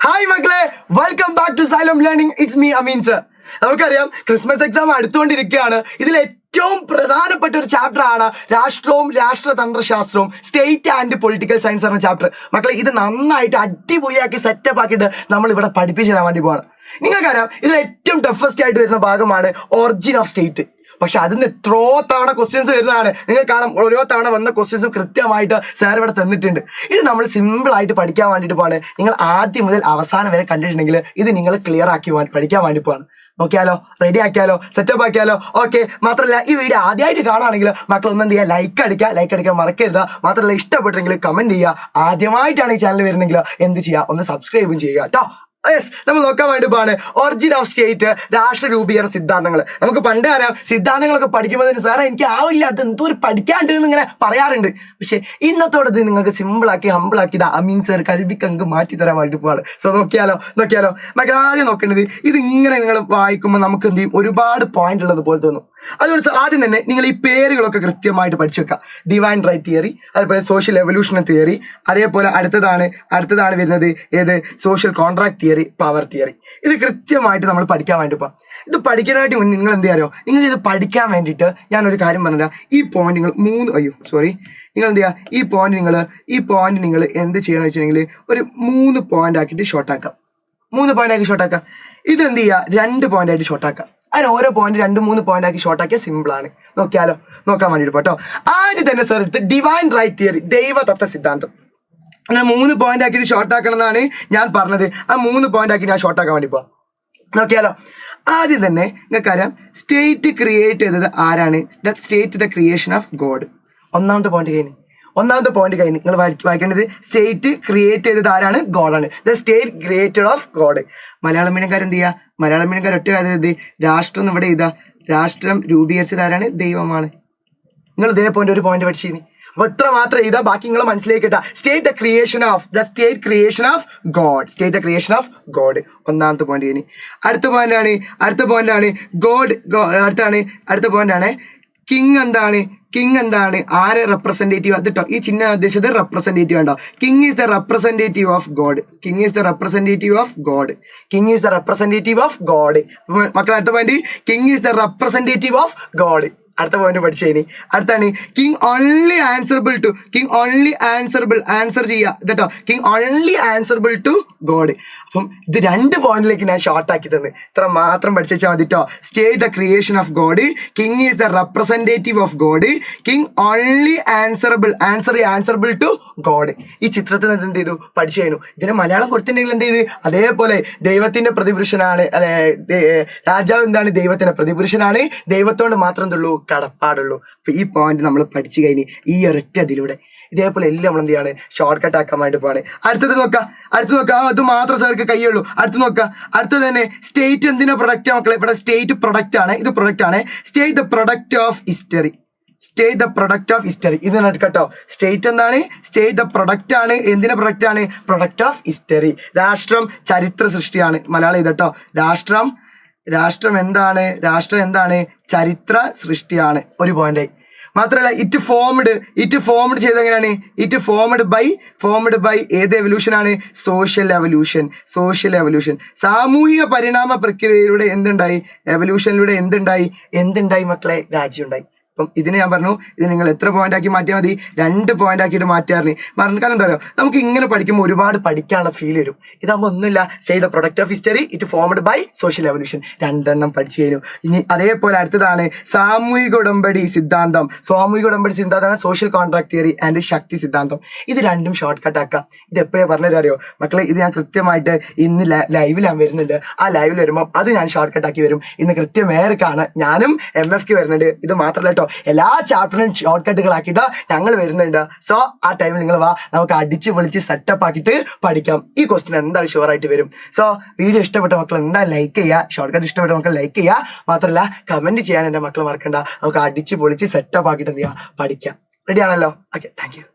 Hi മക്കളെ, welcome back to Xylem learning. It's me Ameen sir. നമുക്കറിയാം Christmas exam അടുത്തുകൊണ്ടിരിക്കുകയാണ്. ഇതിൽ ഏറ്റവും പ്രധാനപ്പെട്ട ഒരു ചാപ്റ്റർ ആണ് രാഷ്ട്രവും രാഷ്ട്രതന്ത്രശാസ്ത്രവും, സ്റ്റേറ്റ് ആൻഡ് പൊളിറ്റിക്കൽ സയൻസ് എന്ന ചാപ്റ്റർ. മക്കളെ, ഇത് നന്നായിട്ട് അടിപൊളിയാക്കി സെറ്റപ്പ് ആക്കിയിട്ട് നമ്മൾ ഇവിടെ പഠിപ്പിച്ചു തരാൻ വേണ്ടി പോവാണ്. നിങ്ങൾക്കറിയാം ഇതിൽ ഏറ്റവും ടഫസ്റ്റ് ആയിട്ട് വരുന്ന ഭാഗമാണ് ഒറിജിൻ ഓഫ് സ്റ്റേറ്റ്. പക്ഷെ അതിന് എത്രയോ തവണ ക്വസ്റ്റ്യൻസ് വരുന്നതാണ്. നിങ്ങൾ കാണാം, ഓരോ തവണ വന്ന ക്വസ്റ്റ്യൻസും കൃത്യമായിട്ട് സാർ ഇവിടെ തന്നിട്ടുണ്ട്. ഇത് നമ്മൾ സിമ്പിൾ ആയിട്ട് പഠിക്കാൻ വേണ്ടിയിട്ട് പോവാണ്. നിങ്ങൾ ആദ്യം മുതൽ അവസാനം വരെ കണ്ടിട്ടുണ്ടെങ്കിൽ ഇത് നിങ്ങൾ ക്ലിയർ ആക്കി പഠിക്കാൻ വേണ്ടി പോവാണ്. നോക്കിയാലോ, റെഡി ആക്കിയാലോ, സെറ്റപ്പ് ആക്കിയാലോ? ഓക്കെ. മാത്രമല്ല, ഈ വീഡിയോ ആദ്യമായിട്ട് കാണുകയാണെങ്കിൽ മക്കൾ ഒന്നും ചെയ്യുക, ലൈക്ക് അടിക്കാൻ മറക്കരുത്. മാത്രമല്ല, ഇഷ്ടപ്പെട്ടെങ്കിൽ കമന്റ് ചെയ്യുക. ആദ്യമായിട്ടാണ് ഈ ചാനൽ വരുന്നെങ്കിൽ എന്ത് ചെയ്യുക, ഒന്ന് സബ്സ്ക്രൈബും ചെയ്യുക കേട്ടോ. യെസ്, നമ്മൾ നോക്കാൻ വേണ്ടി പോവാണ് ഒറിജിൻ ഓഫ് സ്റ്റേറ്റ്, രാഷ്ട്ര രൂപീകരണ സിദ്ധാന്തങ്ങൾ. നമുക്ക് പണ്ടേ അറിയാം, സിദ്ധാന്തങ്ങളൊക്കെ പഠിക്കുമ്പോൾ സാറേ എനിക്ക് ആവില്ല, അത് എന്തോ ഒരു പഠിക്കാണ്ട് എന്നിങ്ങനെ പറയാറുണ്ട്. പക്ഷെ ഇന്നത്തോടെ ഇത് നിങ്ങൾക്ക് സിമ്പിളാക്കി ഹമ്പിളാക്കി ഇത് അമീൻ സർ കൽവിക്കങ്ക് മാറ്റി തരാൻ വേണ്ടി പോവാണ്. സോ നോക്കിയാലോ. നമുക്ക് ആദ്യം നോക്കേണ്ടത്, ഇത് ഇങ്ങനെ നിങ്ങൾ വായിക്കുമ്പോൾ നമുക്ക് എന്ത് ചെയ്യും, ഒരുപാട് പോയിന്റ് ഉള്ളത് പോലെ തോന്നും. അതുകൊണ്ട് ആദ്യം തന്നെ നിങ്ങൾ ഈ പേരുകളൊക്കെ കൃത്യമായിട്ട് പഠിച്ചു വെക്കുക. ഡിവൈൻ റൈറ്റ് തിയറി, അതുപോലെ സോഷ്യൽ എവല്യൂഷൻ തിയറി, അതേപോലെ അടുത്തതാണ് വരുന്നത് ഏത്, social contract theory, power theory. ഇത് കൃത്യമായിട്ട് നമ്മൾ പഠിക്കാൻ വേണ്ടി പോകാം. ഇത് പഠിക്കാനായിട്ട് മുന്നേ നിങ്ങൾ എന്ത് ചെയ്യാറോ, നിങ്ങൾ ഇത് പഠിക്കാൻ വേണ്ടിയിട്ട് ഞാനൊരു കാര്യം പറഞ്ഞില്ല. ഈ പോയിന്റ് നിങ്ങൾ നിങ്ങൾ എന്ത് ചെയ്യുക, ഈ പോയിന്റ് നിങ്ങൾ എന്ത് ചെയ്യണമെന്ന് വെച്ചിട്ടുണ്ടെങ്കിൽ ഒരു 3 പോയിന്റ് ആക്കിയിട്ട് ഷോർട്ടാക്കാം. 3 പോയിന്റ് ആക്കി ഷോർട്ടാക്കാം. ഇത് എന്ത് ചെയ്യുക, 2 പോയിന്റ് ആയിട്ട് ഷോർട്ടാക്കാം. അതിന് ഓരോ പോയിന്റ് 2-3 പോയിന്റ് ആക്കി ഷോർട്ടാക്കിയാൽ സിമ്പിളാണ്. നോക്കാൻ വേണ്ടിയിട്ട് കേട്ടോ. ആദ്യം തന്നെ സാർ എടുത്ത് ഡിവൈൻ റൈറ്റ് തിയറി, ദൈവതത്വ സിദ്ധാന്തം. അങ്ങനെ 3 പോയിന്റ് ആക്കിയിട്ട് ഷോർട്ടാക്കണം എന്നാണ് ഞാൻ പറഞ്ഞത്. ആ 3 പോയിന്റ് ആക്കി ഞാൻ ഷോർട്ടാക്കാൻ വേണ്ടി പോവാം. നോക്കിയാലോ. ആദ്യം തന്നെ നിങ്ങൾക്കറിയാം, സ്റ്റേറ്റ് ക്രിയേറ്റ് ചെയ്തത് ആരാണ്? State the creation of God. ഒന്നാമത്തെ പോയിന്റ് കഴിഞ്ഞ് നിങ്ങൾ വായിക്കേണ്ടത്, സ്റ്റേറ്റ് ക്രിയേറ്റ് ചെയ്തത് ആരാണ്? ഗോഡാണ്. The state created of God. Malayalam മീഡിയംകാർ എന്ത് ചെയ്യുക, മലയാളം മീഡിയംകാർ ഒറ്റ കാര്യം, രാഷ്ട്രം ഇവിടെ ഇതാ, രാഷ്ട്രം രൂപീകരിച്ചത് ആരാണ്? ദൈവമാണ്. നിങ്ങൾ ഇതേ ഒരു പോയിന്റ് പഠിച്ചിരുന്നു. അപ്പൊ ഇത്ര മാത്രം ഇതാ, ബാക്കി നിങ്ങൾ മനസ്സിലേക്ക് ഇട്ടാ. State the creation of God. ഒന്നാമത്തെ പോയിന്റ് കഴിഞ്ഞ്. അടുത്ത പോയിന്റ് ആണ് ഗോഡ്. അടുത്ത പോയിന്റ് ആണ് കിങ് എന്താണ്, ആരെ റെപ്രസെന്റേറ്റീവ് കേട്ടോ. ഈ ചിഹ്നം ഉദ്ദേശിച്ചത് റെപ്രസെന്റേറ്റീവ് ഉണ്ടോ. King is the representative of God. മക്കൾ, അടുത്ത point king is the representative of God. അടുത്ത പോയിന്റ് പഠിച്ചതിന് അടുത്താണ് king only answerable to God. അപ്പം ഇത് 2 പോയിന്റിലേക്ക് ഞാൻ ഷോർട്ട് ആക്കി തന്നെ. ഇത്ര മാത്രം പഠിച്ചാൽ മതി കേട്ടോ. State the creation of God, king is the representative of God, king only answerable to God. ഈ ചിത്രത്തിൽ നിന്ന് എന്ത് ചെയ്തു, പഠിച്ചു കഴിഞ്ഞു. ഇതിന് മലയാളം കൊടുത്തിട്ടുണ്ടെങ്കിൽ എന്ത് ചെയ്ത്, അതേപോലെ ദൈവത്തിന്റെ പ്രതിപുരുഷനാണ്, രാജാവ് എന്താണ്, ദൈവത്തിന്റെ പ്രതിപുരുഷനാണ്, ദൈവത്തോട് മാത്രം എന്തുള്ളൂ, കടപ്പാടുള്ളൂ. അപ്പൊ ഈ പോയിന്റ് നമ്മൾ പഠിച്ചു കഴിഞ്ഞ് ഈ ഒരൊറ്റ അതിലൂടെ ഇതേപോലെ എല്ലാം നമ്മൾ എന്ത് ചെയ്യാണ്, ഷോർട്ട് കട്ട് ആക്കാൻ വേണ്ടി പോവാണ്. അടുത്തത് നോക്കാം. അത് മാത്രം സാർക്ക് കൈയുള്ളൂ. അടുത്തത് തന്നെ സ്റ്റേറ്റ് എന്തിനാ പ്രൊഡക്റ്റ് മക്കളെ? ഇവിടെ സ്റ്റേറ്റ് പ്രൊഡക്റ്റ് ആണ്. ഇത് പ്രൊഡക്റ്റ് ആണ്. State the product of history. ഇത് കേട്ടോ. സ്റ്റേറ്റ് എന്താണ്? സ്റ്റേറ്റ് ദ പ്രൊഡക്റ്റ് ആണ്. എന്തിന്റെ പ്രൊഡക്റ്റ് ആണ്? Product of history. രാഷ്ട്രം ചരിത്ര സൃഷ്ടിയാണ്. മലയാളം ഇതട്ടോ. രാഷ്ട്രം എന്താണ്? ചരിത്ര സൃഷ്ടിയാണ്. ഒരു പോയിന്റ്. മാത്രമല്ല, ഇറ്റ് ഫോംഡ് ചെയ്ത് എങ്ങനെയാണ്? ഇറ്റ് ഫോംഡ് ബൈ ഏത് എവല്യൂഷൻ ആണ്? Social evolution. സാമൂഹിക പരിണാമ പ്രക്രിയയിലൂടെ എവല്യൂഷനിലൂടെ എന്തുണ്ടായി മക്കളെ? രാജ്യം ഉണ്ടായി. അപ്പം ഇതിന് ഞാൻ പറഞ്ഞു, ഇത് നിങ്ങൾ എത്ര പോയിന്റ് ആക്കി മാറ്റിയാൽ മതി? 2 പോയിന്റ് ആക്കിയിട്ട് മാറ്റിയാറിന് കാരണം എന്താ പറയുക, നമുക്ക് ഇങ്ങനെ പഠിക്കുമ്പോൾ ഒരുപാട് പഠിക്കാനുള്ള ഫീൽ വരും. ഇതാകുമ്പോൾ ഒന്നുമില്ല, state the product of history, it formed by social evolution. 2 പഠിച്ചു കഴിഞ്ഞു. ഇനി അതേപോലെ അടുത്തതാണ് സാമൂഹിക ഉടമ്പടി സിദ്ധാന്തം. സോഷ്യൽ കോൺട്രാക്ട് തിയറി ആൻഡ് ശക്തി സിദ്ധാന്തം. ഇത് 2 ഷോർട്ട് കട്ട് ആക്കാം. ഇത് എപ്പോഴാണ് പറഞ്ഞത് അറിയോ മക്കളെ? ഇത് ഞാൻ കൃത്യമായിട്ട് ഇന്ന് ലൈവിൽ ഞാൻ വരുന്നുണ്ട്. ആ ലൈവിൽ വരുമ്പോൾ അത് ഞാൻ ഷോർട്ട് കട്ട് ആക്കി വരും. ഇന്ന് കൃത്യമേറെക്കാണ് ഞാനും MFK വരുന്നുണ്ട്. ഇത് മാത്രമല്ല, എല്ലാ ചാപ്റ്ററും ഷോർട്ട് കട്ടുകളാക്കിയിട്ട് ഞങ്ങൾ വരുന്നുണ്ട്. സോ ആ ടൈമിൽ നിങ്ങൾ വാ, നമുക്ക് അടിച്ച് പൊളിച്ച് സെറ്റപ്പ് ആക്കിയിട്ട് പഠിക്കാം. ഈ ക്വസ്റ്റ്യൻ എന്തായാലും ഷുവർ ആയിട്ട് വരും. സോ വീഡിയോ ഇഷ്ടപ്പെട്ട മക്കൾ എന്തായാലും ലൈക്ക് ചെയ്യുക. ഷോർട്ട് കട്ട് ഇഷ്ടപ്പെട്ട മക്കൾ ലൈക്ക് ചെയ്യുക. മാത്രമല്ല, കമന്റ് ചെയ്യാൻ എൻ്റെ മക്കൾ മറക്കണ്ട. നമുക്ക് അടിച്ച് പൊളിച്ച് സെറ്റപ്പ് ആക്കിയിട്ട് എന്ത് ചെയ്യുക, പഠിക്കാം. റെഡി ആണല്ലോ? Okay, thank you.